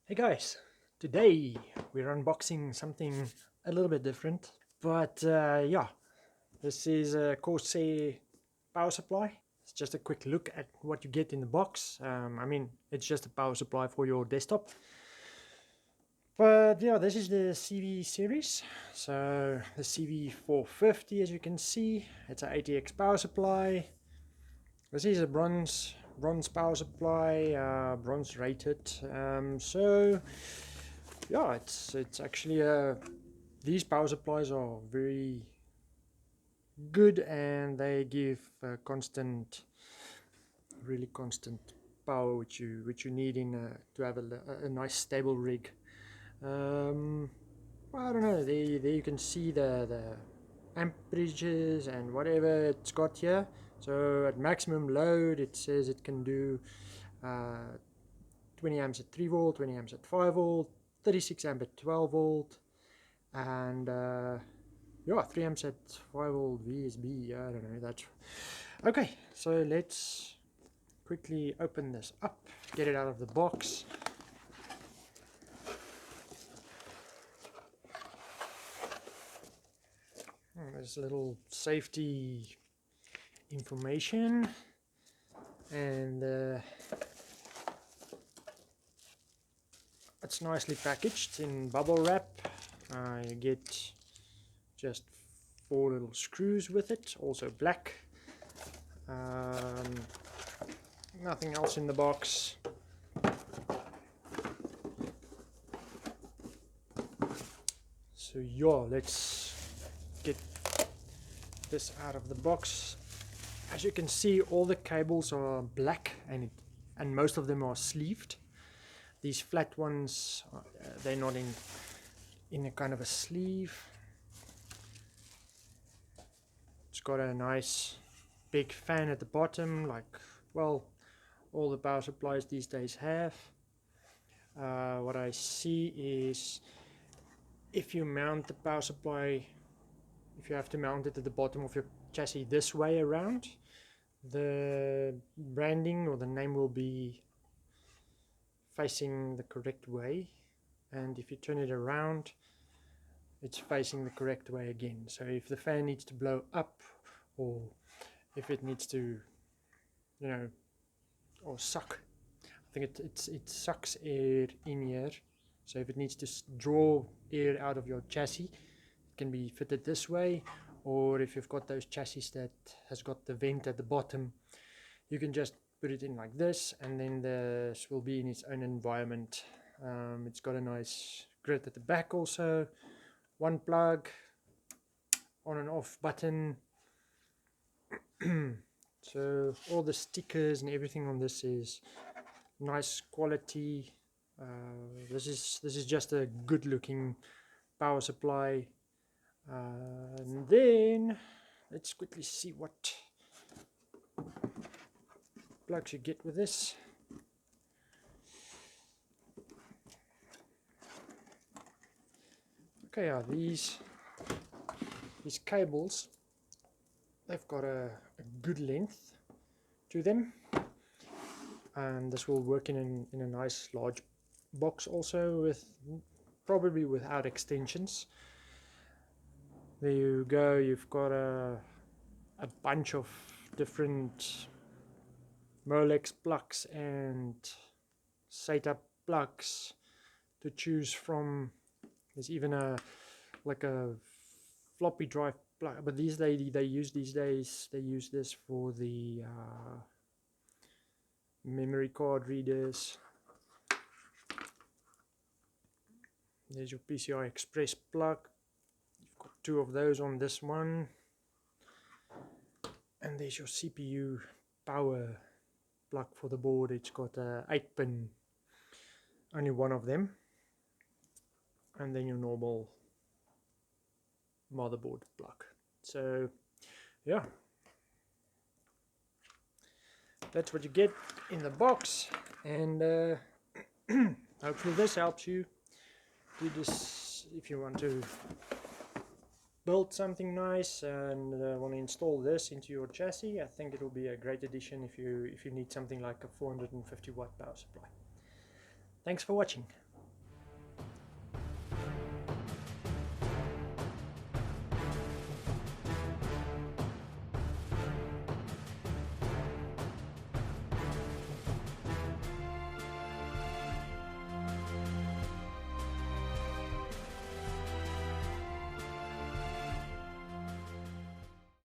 Hey guys, today we're unboxing something a little bit different, but yeah, this is a Corsair power supply. It's just a quick look at what you get in the box. I mean, it's just a power supply for your desktop. But yeah, this is the CV series. So the CV450, as you can see, it's an ATX power supply. This is a bronze power supply, bronze rated. So yeah, it's actually these power supplies are very good, and they give really constant power which you need to have a nice stable rig. I don't know. There you can see the amperages and whatever it's got here. So at maximum load, it says it can do 20 amps at 3 volt, 20 amps at 5 volt, 36 amp at 12 volt, and yeah, 3 amps at 5 volt VSB. I don't know. That's okay. So let's quickly open this up, get it out of the box. There's a little safety information, and it's nicely packaged in bubble wrap. You get just 4 little screws with it, also black. Nothing else in the box. So yeah, let's get this out of the box. As you can see, all the cables are black, and most of them are sleeved. These flat ones, they're not in a kind of a sleeve. It's got a nice big fan at the bottom, like, well, all the power supplies these days have. What I see is, if you mount the power supply, if you have to mount it at the bottom of your chassis this way around, the branding or the name will be facing the correct way, and if you turn it around, it's facing the correct way again. So if the fan needs to blow up, or if it needs to, you know, or suck, I think it sucks air in here. So if it needs to draw air out of your chassis, it can be fitted this way. Or if you've got those chassis that has got the vent at the bottom, you can just put it in like this, and then this will be in its own environment. It's got a nice grid at the back also, one plug, on and off button. So all the stickers and everything on this is nice quality. This is just a good looking power supply. And then let's quickly see what plugs you get with this. Okay, these cables, they've got a good length to them, and this will work in a nice large box also, with probably without extensions. There you go. You've got a bunch of different Molex plugs and SATA plugs to choose from. There's even a floppy drive plug, but these days they use this for the memory card readers. There's your PCI Express plug. You've got 2 of those on this one, and there's your CPU power plug for the board. It's got a 8-pin, only one of them, and then your normal motherboard plug. So yeah, that's what you get in the box, and hopefully this helps you do this if you want to build something nice and want to install this into your chassis. I think it will be a great addition if you need something like a 450 watt power supply. Thanks for watching.